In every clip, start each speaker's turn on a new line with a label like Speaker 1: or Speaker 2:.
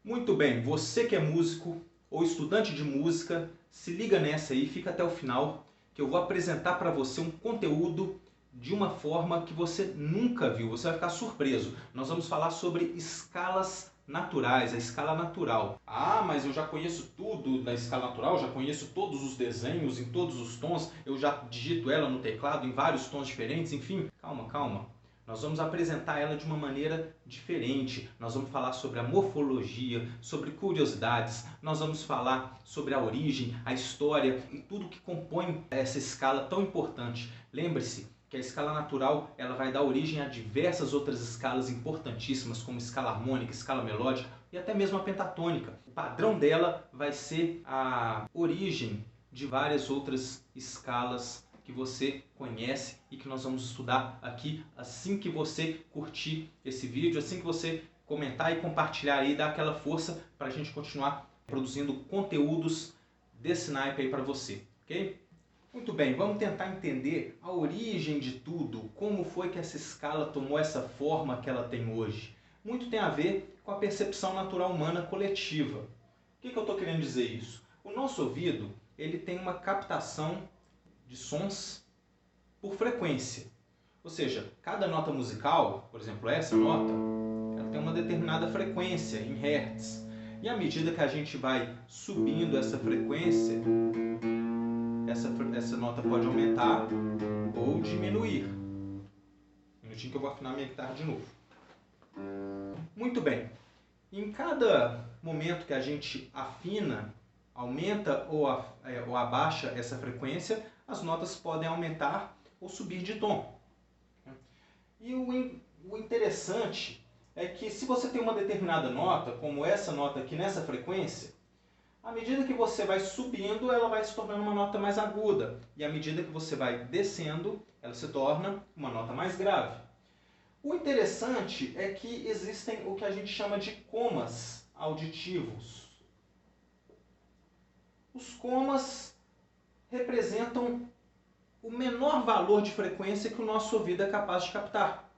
Speaker 1: Muito bem, você que é músico ou estudante de música, se liga nessa aí, fica até o final, que eu vou apresentar para você um conteúdo de uma forma que você nunca viu, você vai ficar surpreso. Nós vamos falar sobre escalas naturais, a escala natural. Ah, mas eu já conheço tudo da escala natural, já conheço todos os desenhos em todos os tons, eu já digito ela no teclado em vários tons diferentes, enfim. Calma, calma. Nós vamos apresentar ela de uma maneira diferente. Nós vamos falar sobre a morfologia, sobre curiosidades, nós vamos falar sobre a origem, a história e tudo que compõe essa escala tão importante. Lembre-se que a escala natural ela vai dar origem a diversas outras escalas importantíssimas, como escala harmônica, escala melódica e até mesmo a pentatônica. O padrão dela vai ser a origem de várias outras escalas que você conhece e que nós vamos estudar aqui assim que você curtir esse vídeo, assim que você comentar e compartilhar aí, dar aquela força para a gente continuar produzindo conteúdos desse naipe aí para você, ok? Muito bem, vamos tentar entender a origem de tudo, como foi que essa escala tomou essa forma que ela tem hoje. Muito tem a ver com a percepção natural humana coletiva. O que eu estou querendo dizer isso? O nosso ouvido ele tem uma captação de sons por frequência. Ou seja, cada nota musical, por exemplo, essa nota, ela tem uma determinada frequência em hertz. E à medida que a gente vai subindo essa frequência, essa nota pode aumentar ou diminuir. Um minutinho que eu vou afinar minha guitarra de novo. Muito bem. Em cada momento que a gente afina, aumenta ou abaixa essa frequência, as notas podem aumentar ou subir de tom. E o interessante é que se você tem uma determinada nota, como essa nota aqui nessa frequência, à medida que você vai subindo, ela vai se tornando uma nota mais aguda. E à medida que você vai descendo, ela se torna uma nota mais grave. O interessante é que existem o que a gente chama de comas auditivos. Os comas representam o menor valor de frequência que o nosso ouvido é capaz de captar.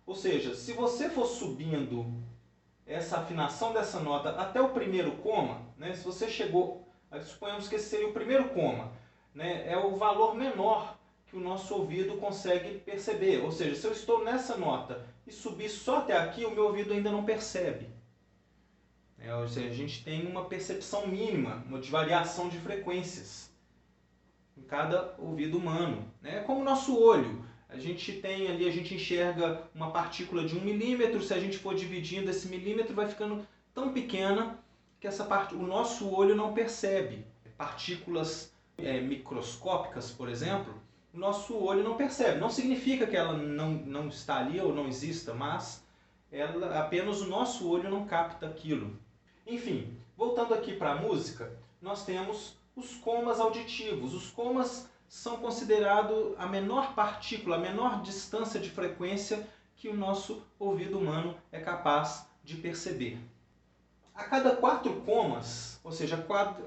Speaker 1: Ou seja, se você for subindo essa afinação dessa nota até o primeiro coma, né, se você chegou, suponhamos que esse seria o primeiro coma, né, é o valor menor que o nosso ouvido consegue perceber. Ou seja, se eu estou nessa nota e subir só até aqui, o meu ouvido ainda não percebe. Ou seja, a gente tem uma percepção mínima, uma de variação de frequências em cada ouvido humano. É como o nosso olho. A gente tem ali, a gente enxerga uma partícula de 1 milímetro, se a gente for dividindo esse milímetro, vai ficando tão pequena que o nosso olho não percebe. Partículas microscópicas, por exemplo, o nosso olho não percebe. Não significa que ela não está ali ou não exista, mas apenas o nosso olho não capta aquilo. Enfim, voltando aqui para a música, nós temos os comas auditivos. Os comas são considerados a menor partícula, a menor distância de frequência que o nosso ouvido humano é capaz de perceber. A cada 4 comas, ou seja,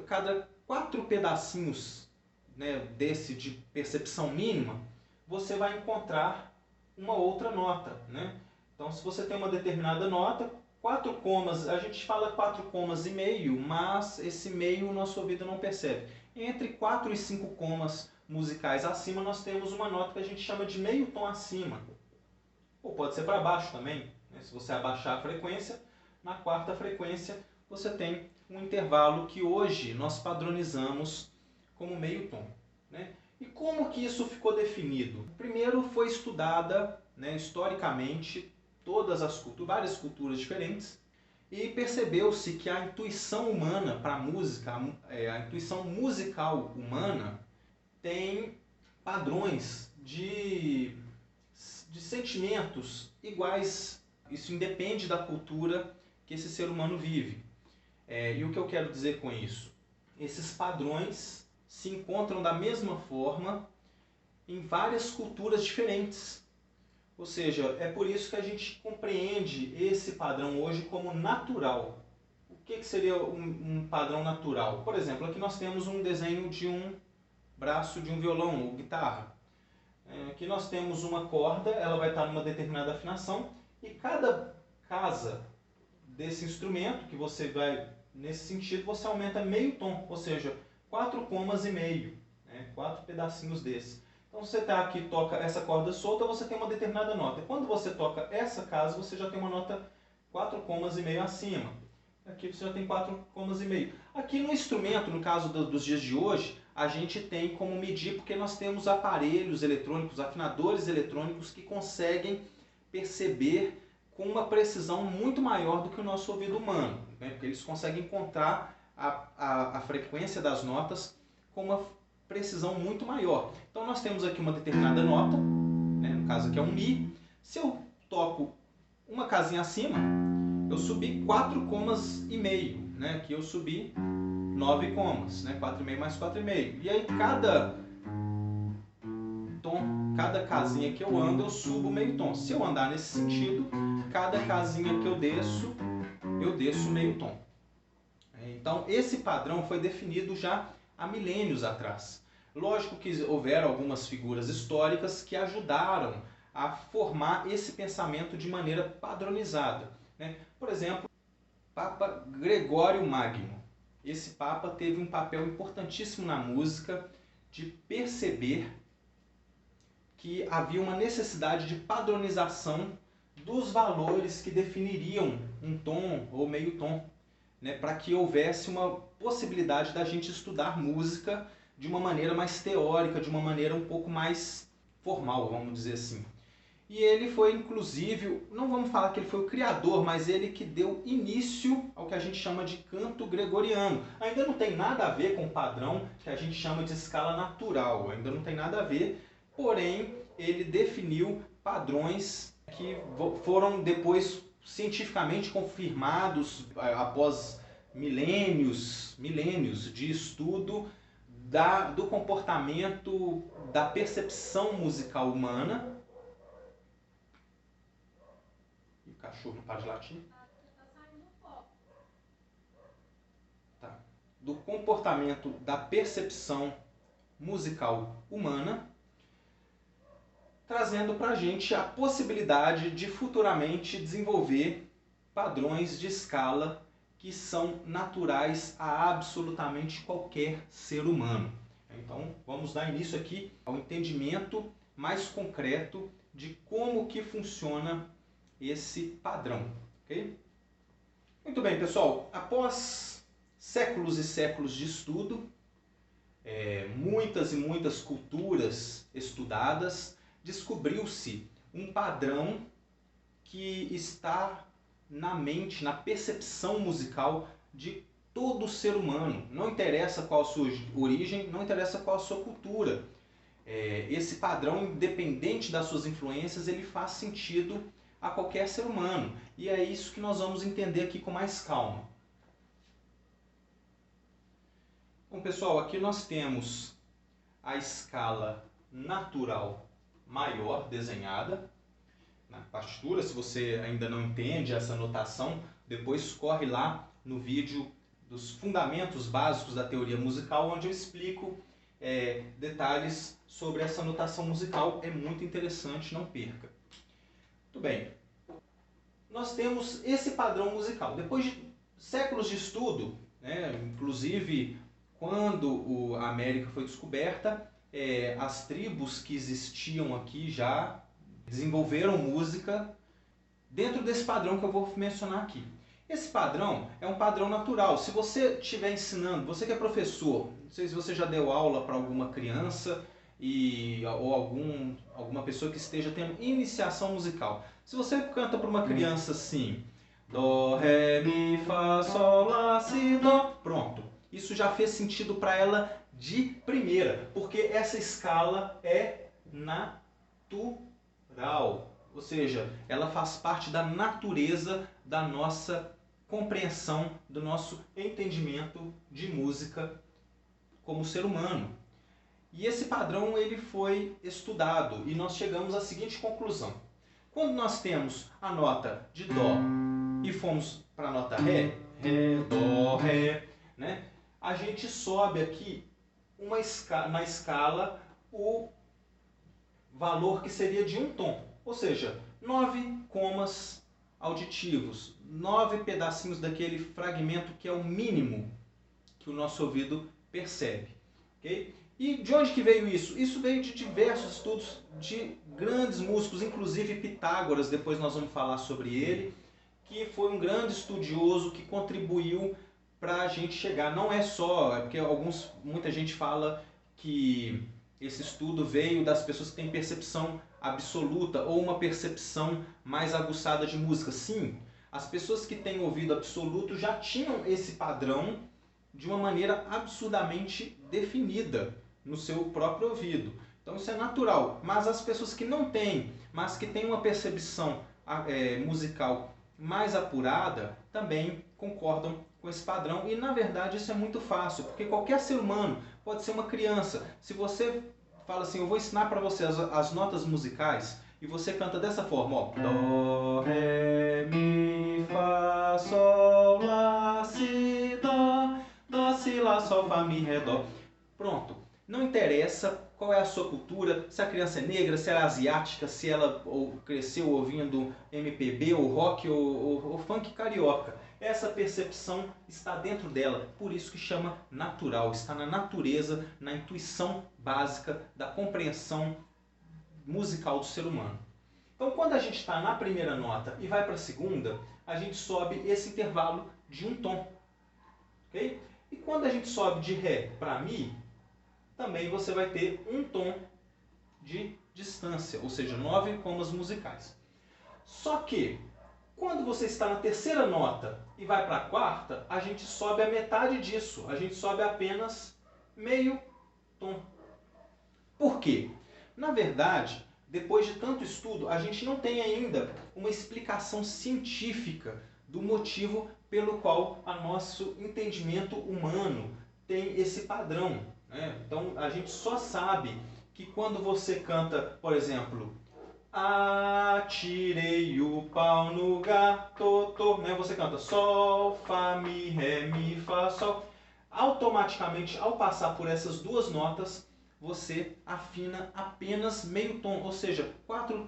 Speaker 1: cada 4 pedacinhos, né, desse de percepção mínima, você vai encontrar uma outra nota, né? Então, se você tem uma determinada nota, 4 comas, a gente fala 4 comas e meio, mas esse meio o nosso ouvido não percebe. Entre 4 e 5 comas musicais acima, nós temos uma nota que a gente chama de meio tom acima. Ou pode ser para baixo também, né? Se você abaixar a frequência, na quarta frequência você tem um intervalo que hoje nós padronizamos como meio tom, né? E como que isso ficou definido? Primeiro foi estudada, né, historicamente várias culturas diferentes, e percebeu-se que a intuição humana para a música, a intuição musical humana, tem padrões de sentimentos iguais. Isso independe da cultura que esse ser humano vive. E o que eu quero dizer com isso? Esses padrões se encontram da mesma forma em várias culturas diferentes. Ou seja, é por isso que a gente compreende esse padrão hoje como natural. O que seria um padrão natural? Por exemplo, aqui nós temos um desenho de um braço de um violão ou guitarra. Aqui nós temos uma corda, ela vai estar numa determinada afinação, e cada casa desse instrumento, que você vai, nesse sentido, você aumenta meio tom, ou seja, 4 comas e meio, né? 4 pedacinhos desse. Então, você tá aqui, toca essa corda solta, você tem uma determinada nota. Quando você toca essa casa, você já tem uma nota 4 comas e meio acima. Aqui você já tem 4 comas e meio. Aqui no instrumento, no caso dos dias de hoje, a gente tem como medir, porque nós temos aparelhos eletrônicos, afinadores eletrônicos que conseguem perceber com uma precisão muito maior do que o nosso ouvido humano, né? Porque eles conseguem encontrar a frequência das notas com uma precisão muito maior. Então nós temos aqui uma determinada nota, né? No caso aqui é um Mi. Se eu toco uma casinha acima, eu subi 4 comas e meio, né? Aqui eu subi 9 comas, né? 4,5 mais 4,5. E aí cada tom, cada casinha que eu ando, eu subo meio tom. Se eu andar nesse sentido, cada casinha que eu desço meio tom. Então esse padrão foi definido já há milênios atrás. Lógico que houveram algumas figuras históricas que ajudaram a formar esse pensamento de maneira padronizada, né? Por exemplo, Papa Gregório Magno. Esse Papa teve um papel importantíssimo na música de perceber que havia uma necessidade de padronização dos valores que definiriam um tom ou meio tom, né, para que houvesse uma possibilidade da gente estudar música de uma maneira mais teórica, de uma maneira um pouco mais formal, vamos dizer assim. E ele foi, inclusive, não vamos falar que ele foi o criador, mas ele que deu início ao que a gente chama de canto gregoriano. Ainda não tem nada a ver com o padrão que a gente chama de escala natural, ainda não tem nada a ver, porém, ele definiu padrões que foram depois cientificamente confirmados após milênios de estudo do comportamento, da percepção musical humana. O cachorro não para de latir. Tá. Do comportamento da percepção musical humana, trazendo para a gente a possibilidade de futuramente desenvolver padrões de escala que são naturais a absolutamente qualquer ser humano. Então, vamos dar início aqui ao entendimento mais concreto de como que funciona esse padrão. Okay? Muito bem, pessoal. Após séculos e séculos de estudo, muitas e muitas culturas estudadas, descobriu-se um padrão que está na mente, na percepção musical de todo ser humano. Não interessa qual a sua origem, não interessa qual a sua cultura. Esse padrão, independente das suas influências, ele faz sentido a qualquer ser humano. E é isso que nós vamos entender aqui com mais calma. Bom, pessoal, aqui nós temos a escala natural maior desenhada na partitura. Se você ainda não entende essa notação, depois corre lá no vídeo dos fundamentos básicos da teoria musical, onde eu explico detalhes sobre essa notação musical. É muito interessante, não perca. Muito bem. Nós temos esse padrão musical. Depois de séculos de estudo, né, inclusive quando a América foi descoberta, as tribos que existiam aqui já desenvolveram música dentro desse padrão que eu vou mencionar aqui. Esse padrão é um padrão natural. Se você estiver ensinando, você que é professor, não sei se você já deu aula para alguma criança ou alguma pessoa que esteja tendo iniciação musical. Se você canta para uma criança assim, Dó, Ré, Mi, Fá, Sol, Lá, Si, Dó, pronto. Isso já fez sentido para ela de primeira, porque essa escala é natural. Ou seja, ela faz parte da natureza da nossa compreensão, do nosso entendimento de música como ser humano. E esse padrão ele foi estudado e nós chegamos à seguinte conclusão. Quando nós temos a nota de Dó e fomos para a nota Ré, Ré, Dó, Ré, né? A gente sobe aqui na escala o valor que seria de um tom. Ou seja, 9 comas auditivos, 9 pedacinhos daquele fragmento que é o mínimo que o nosso ouvido percebe. Okay? E de onde que veio isso? Isso veio de diversos estudos de grandes músicos, inclusive Pitágoras, depois nós vamos falar sobre ele, que foi um grande estudioso que contribuiu para a gente chegar. Não é só, porque muita gente fala que esse estudo veio das pessoas que têm percepção absoluta ou uma percepção mais aguçada de música. Sim, as pessoas que têm ouvido absoluto já tinham esse padrão de uma maneira absurdamente definida no seu próprio ouvido. Então isso é natural, mas as pessoas que não têm, mas que têm uma percepção musical mais apurada, também concordam com esse padrão. E na verdade isso é muito fácil, porque qualquer ser humano, pode ser uma criança, se você fala assim, eu vou ensinar para você as notas musicais, e você canta dessa forma, ó, Dó, Ré, Mi, Fá, Sol, Lá, Si, Dó, Dó, Si, Lá, Sol, Fá, Mi, Ré, Dó. Pronto. Não interessa qual é a sua cultura, se a criança é negra, se ela é asiática, se ela cresceu ouvindo MPB, ou rock, ou funk carioca. Essa percepção está dentro dela, por isso que chama natural, está na natureza, na intuição básica da compreensão musical do ser humano. Então, quando a gente está na primeira nota e vai para a segunda, a gente sobe esse intervalo de um tom. Okay? E quando a gente sobe de Ré para Mi, também você vai ter um tom de distância, ou seja, 9 comas musicais. Só que, quando você está na terceira nota e vai para a quarta, a gente sobe a metade disso, a gente sobe apenas meio tom. Por quê? Na verdade, depois de tanto estudo, a gente não tem ainda uma explicação científica do motivo pelo qual o nosso entendimento humano tem esse padrão. Então a gente só sabe que quando você canta, por exemplo, atirei o pau no gato, você canta Sol, Fá, Mi, Ré, Mi, Fá, Sol. Automaticamente, ao passar por essas duas notas, você afina apenas meio tom, ou seja, 4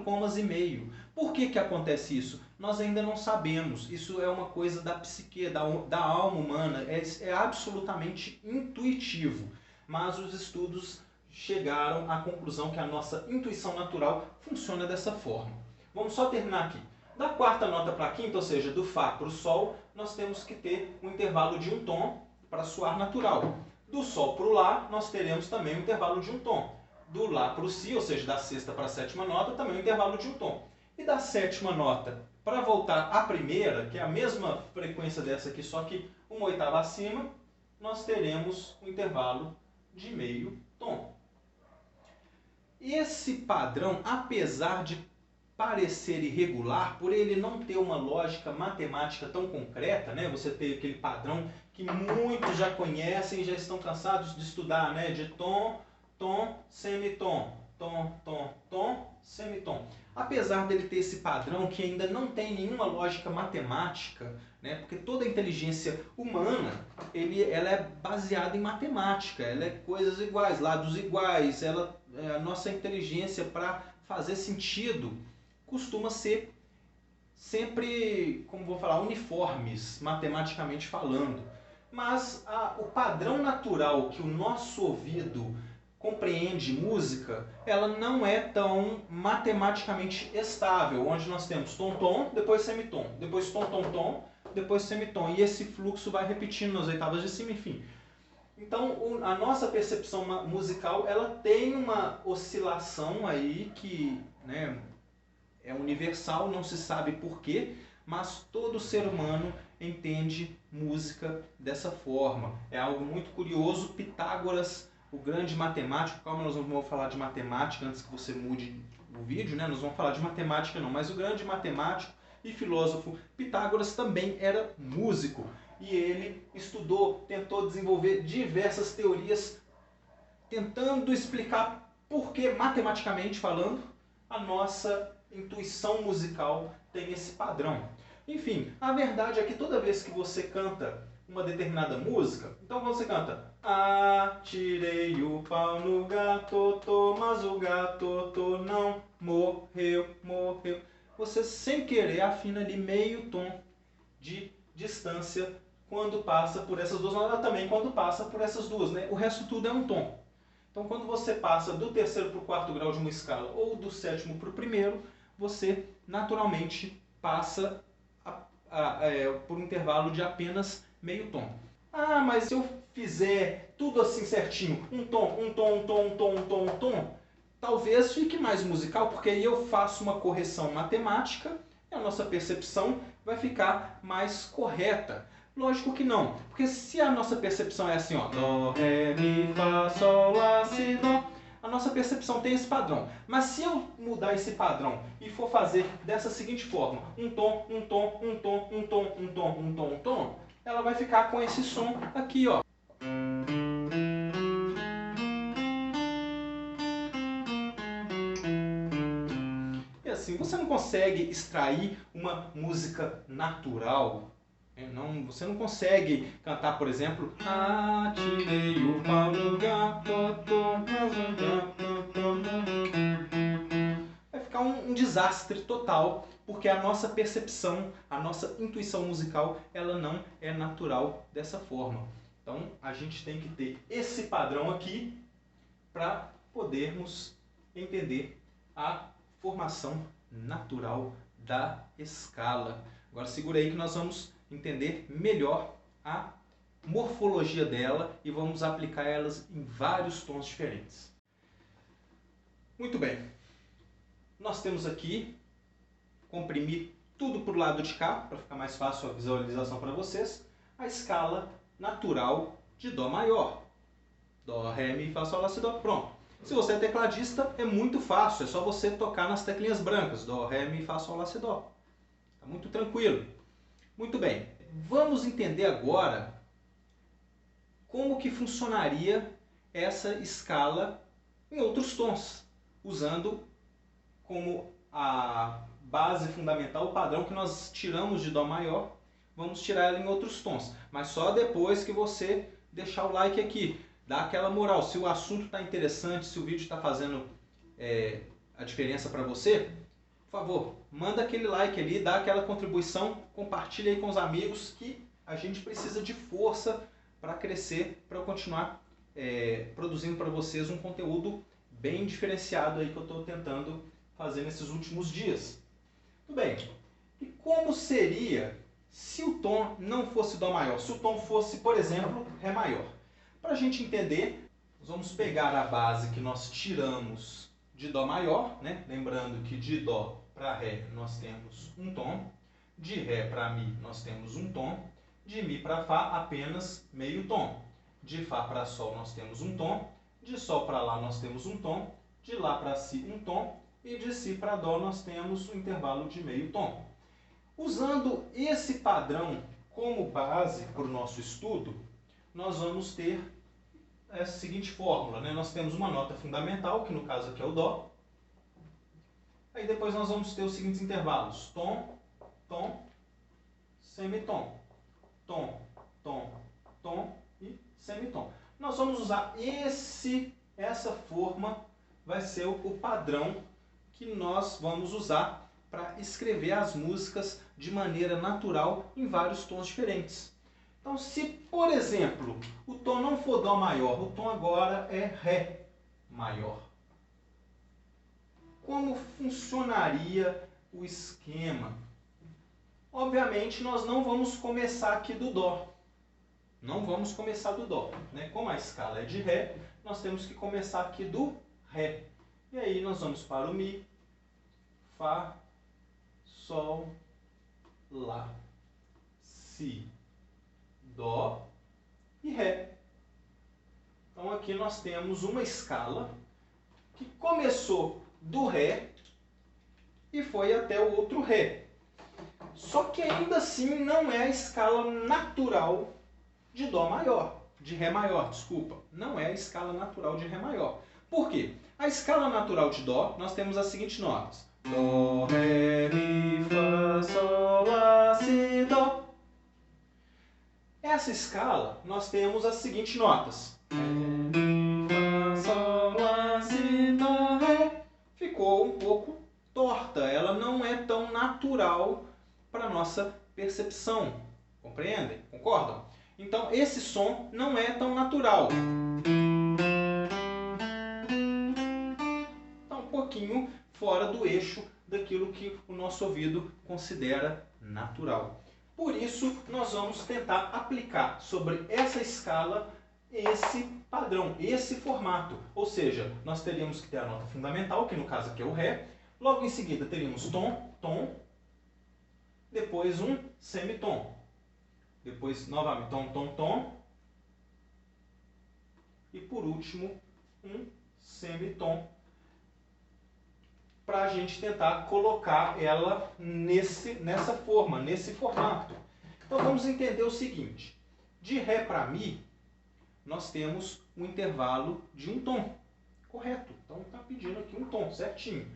Speaker 1: comas e meio. Por que acontece isso? Nós ainda não sabemos. Isso é uma coisa da psique, da alma humana, é absolutamente intuitivo. Mas os estudos chegaram à conclusão que a nossa intuição natural funciona dessa forma. Vamos só terminar aqui. Da quarta nota para a quinta, ou seja, do Fá para o Sol, nós temos que ter um intervalo de um tom para soar natural. Do Sol para o Lá, nós teremos também um intervalo de um tom. Do Lá para o Si, ou seja, da sexta para a sétima nota, também um intervalo de um tom. E da sétima nota para voltar à primeira, que é a mesma frequência dessa aqui, só que uma oitava acima, nós teremos um intervalo de meio tom. E esse padrão, apesar de parecer irregular, por ele não ter uma lógica matemática tão concreta, você tem aquele padrão que muitos já conhecem e já estão cansados de estudar, de tom, tom, semitom, tom, tom, tom, semitom. Apesar dele ter esse padrão que ainda não tem nenhuma lógica matemática, porque toda a inteligência humana, ela é baseada em matemática, ela é coisas iguais, lados iguais, a nossa inteligência para fazer sentido costuma ser sempre, como vou falar, uniformes, matematicamente falando. Mas o padrão natural que o nosso ouvido compreende música, ela não é tão matematicamente estável, onde nós temos tom-tom, depois semitom, depois tom-tom-tom, depois semitom, e esse fluxo vai repetindo nas oitavas de cima, enfim. Então, a nossa percepção musical, ela tem uma oscilação aí que é universal, não se sabe porquê, mas todo ser humano entende música dessa forma. É algo muito curioso. Pitágoras, o grande matemático, calma, nós não vamos falar de matemática antes que você mude o vídeo, nós vamos falar de matemática não, mas o grande matemático e filósofo Pitágoras também era músico. E ele estudou, tentou desenvolver diversas teorias, tentando explicar por que, matematicamente falando, a nossa intuição musical tem esse padrão. Enfim, a verdade é que toda vez que você canta uma determinada música, então você canta atirei o pau no gato, mas o gato não morreu, morreu. você sem querer afina ali meio tom de distância quando passa por essas duas notas, também quando passa por essas duas, né? O resto tudo é um tom. Então, quando você passa do terceiro para o quarto grau de uma escala ou do sétimo para o primeiro, você naturalmente passa por um intervalo de apenas meio tom. Ah, mas se eu fizer tudo assim certinho, um tom, um tom, um tom, um tom, um tom, um tom, talvez fique mais musical, porque aí eu faço uma correção matemática e a nossa percepção vai ficar mais correta. Lógico que não, porque se a nossa percepção é assim, ó, dó, ré, mi, fá, sol, lá, si, dó, a nossa percepção tem esse padrão. Mas se eu mudar esse padrão e for fazer dessa seguinte forma, um tom, um tom, um tom, um tom, um tom, um tom, um tom, ela vai ficar com esse som aqui, ó. E assim, você não consegue extrair uma música natural. Não, você não consegue cantar, por exemplo, atirei o pau no gato, vai ficar um desastre total, porque a nossa percepção, a nossa intuição musical, ela não é natural dessa forma. Então, a gente tem que ter esse padrão aqui para podermos entender a formação natural da escala. Agora segura aí que nós vamos entender melhor a morfologia dela e vamos aplicar elas em vários tons diferentes. Muito bem. Nós temos aqui, comprimir tudo para o lado de cá, para ficar mais fácil a visualização para vocês, a escala natural de Dó maior. Dó, Ré, Mi, Fá, Sol, Lá, Si, Dó. Pronto. Se você é tecladista, é muito fácil, é só você tocar nas teclinhas brancas. Dó, Ré, Mi, Fá, Sol, Lá, Si, Dó. Tá muito tranquilo. Muito bem. Vamos entender agora como que funcionaria essa escala em outros tons, usando como a base fundamental o padrão que nós tiramos de Dó maior. Vamos tirar ela em outros tons, mas só depois que você deixar o like aqui. Dá aquela moral, se o assunto está interessante, se o vídeo está fazendo a diferença para você, por favor, manda aquele like ali, dá aquela contribuição, compartilha aí com os amigos, que a gente precisa de força para crescer, para eu continuar produzindo para vocês um conteúdo bem diferenciado aí que eu estou tentando fazer nesses últimos dias. Tudo bem, e como seria se o tom não fosse Dó maior, se o tom fosse, por exemplo, Ré maior? Para a gente entender, nós vamos pegar a base que nós tiramos de Dó maior, né? Lembrando que de Dó para Ré nós temos um tom, de Ré para Mi nós temos um tom, de Mi para Fá apenas meio tom, de Fá para Sol nós temos um tom, de Sol para Lá nós temos um tom, de Lá para Si um tom e de Si para Dó nós temos um intervalo de meio tom. Usando esse padrão como base para o nosso estudo, nós vamos ter essa seguinte fórmula, né? Nós temos uma nota fundamental, que no caso aqui é o Dó. Aí depois nós vamos ter os seguintes intervalos: tom, tom, semitom, tom, tom, tom e semitom. Nós vamos usar essa forma, vai ser o padrão que nós vamos usar para escrever as músicas de maneira natural em vários tons diferentes. Então, se, por exemplo, o tom não for Dó maior, o tom agora é Ré maior. Como funcionaria o esquema? Obviamente, nós não vamos começar aqui do Dó. Não vamos começar do Dó, né? Como a escala é de Ré, nós temos que começar aqui do Ré. E aí nós vamos para o Mi, Fá, Sol, Lá, Si, Dó e Ré. Então aqui nós temos uma escala que começou do Ré e foi até o outro Ré. Só que ainda assim não é a escala natural de Dó maior, de Ré maior, desculpa. Não é a escala natural de Ré maior. Por quê? A escala natural de Dó, nós temos as seguintes notas: Dó, Ré, Mi, Fá, Sol, Lá, Si, Dó. Essa escala, nós temos as seguintes notas: Ré, Mi, Fá, Sol, Lá, Si, Dó, Ré. Ficou um pouco torta distorta, ela não é tão natural para a nossa percepção. Compreendem? Concordam? Então, esse som não é tão natural. Está um pouquinho fora do eixo daquilo que o nosso ouvido considera natural. Por isso, nós vamos tentar aplicar sobre essa escala esse padrão, esse formato. Ou seja, nós teríamos que ter a nota fundamental, que no caso aqui é o Ré. Logo em seguida teríamos tom, tom. Depois um semitom. Depois novamente tom, tom, tom. E por último um semitom. Para a gente tentar colocar ela nessa forma, nesse formato. Então vamos entender o seguinte. De Ré para Mi, nós temos um intervalo de um tom. Correto. Então está pedindo aqui um tom, certinho.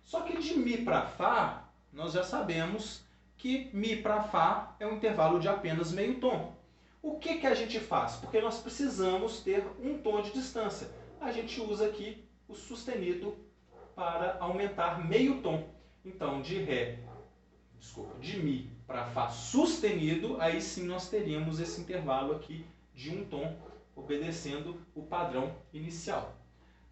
Speaker 1: Só que de Mi para Fá, nós já sabemos que Mi para Fá é um intervalo de apenas meio tom. O que a gente faz? Porque nós precisamos ter um tom de distância. A gente usa aqui o sustenido para aumentar meio tom. Então, de Mi para Fá sustenido, aí sim nós teríamos esse intervalo aqui de um tom, obedecendo o padrão inicial.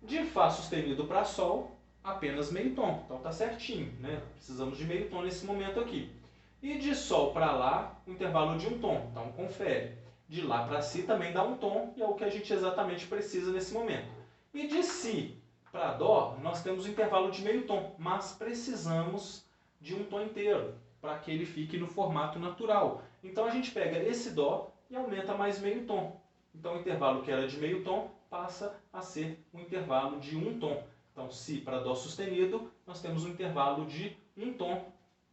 Speaker 1: De Fá sustenido para Sol, apenas meio tom. Então tá certinho, né? Precisamos de meio tom nesse momento aqui. E de Sol para Lá, um intervalo de um tom. Então confere. De Lá para Si também dá um tom, e é o que a gente exatamente precisa nesse momento. E de Si para Dó, nós temos um intervalo de meio tom, mas precisamos de um tom inteiro, para que ele fique no formato natural. Então a gente pega esse Dó e aumenta mais meio tom. Então o intervalo que era de meio tom passa a ser um intervalo de um tom. Então, Si para Dó sustenido, nós temos um intervalo de um tom,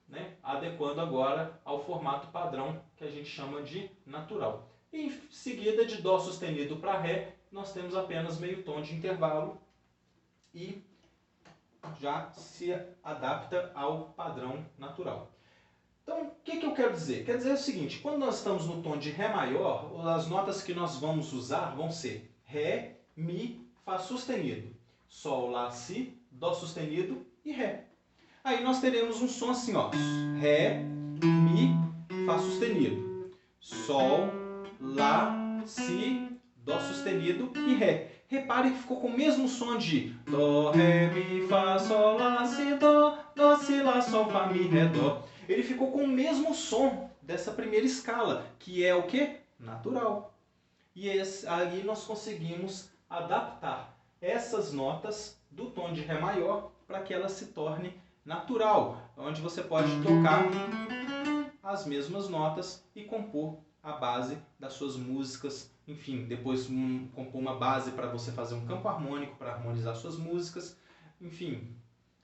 Speaker 1: né? Adequando agora ao formato padrão que a gente chama de natural. E em seguida, de Dó sustenido para Ré, nós temos apenas meio tom de intervalo e já se adapta ao padrão natural. Então, o que eu quero dizer? Quer dizer o seguinte, quando nós estamos no tom de Ré maior, as notas que nós vamos usar vão ser Ré, Mi, Fá sustenido, Sol, Lá, Si, Dó sustenido e Ré. Aí nós teremos um som assim, ó, Ré, Mi, Fá sustenido, Sol, Lá, Si, Dó sustenido e Ré. Repare que ficou com o mesmo som de Dó, Ré, Mi, Fá, Sol, Lá, Si, Dó, Dó, Si, Lá, Sol, Fá, Mi, Ré, Dó. Ele ficou com o mesmo som dessa primeira escala, que é o quê? Natural. E aí nós conseguimos adaptar essas notas do tom de Ré maior para que ela se torne natural, onde você pode tocar as mesmas notas e compor a base das suas músicas, enfim, depois compor uma base para você fazer um campo harmônico para harmonizar suas músicas, enfim,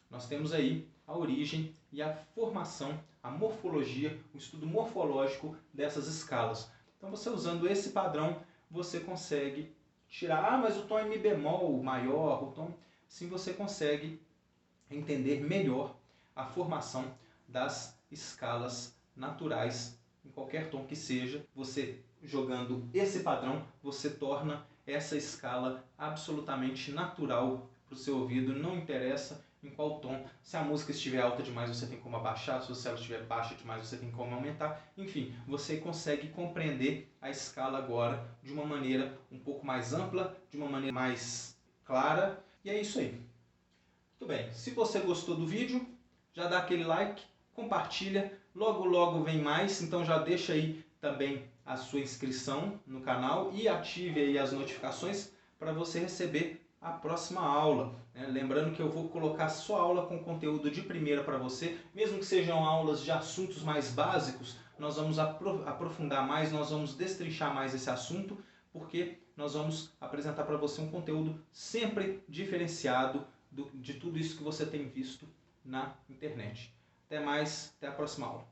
Speaker 1: nós temos aí a origem e a formação, a morfologia, o estudo morfológico dessas escalas. Então você usando esse padrão, você consegue tirar, mas o tom é Mi bemol maior, o tom, sim, você consegue entender melhor a formação das escalas naturais em qualquer tom que seja. Você jogando esse padrão, você torna essa escala absolutamente natural para o seu ouvido, não interessa em qual tom. Se a música estiver alta demais, você tem como abaixar. Se ela estiver baixa demais, você tem como aumentar. Enfim, você consegue compreender a escala agora de uma maneira um pouco mais ampla, de uma maneira mais clara. E é isso aí. Muito bem. Se você gostou do vídeo, já dá aquele like, compartilha. Logo, logo vem mais. Então já deixa aí também a sua inscrição no canal e ative aí as notificações para você receber a próxima aula. Lembrando que eu vou colocar só aula com conteúdo de primeira para você, mesmo que sejam aulas de assuntos mais básicos, nós vamos aprofundar mais, nós vamos destrinchar mais esse assunto, porque nós vamos apresentar para você um conteúdo sempre diferenciado de tudo isso que você tem visto na internet. Até mais, até a próxima aula.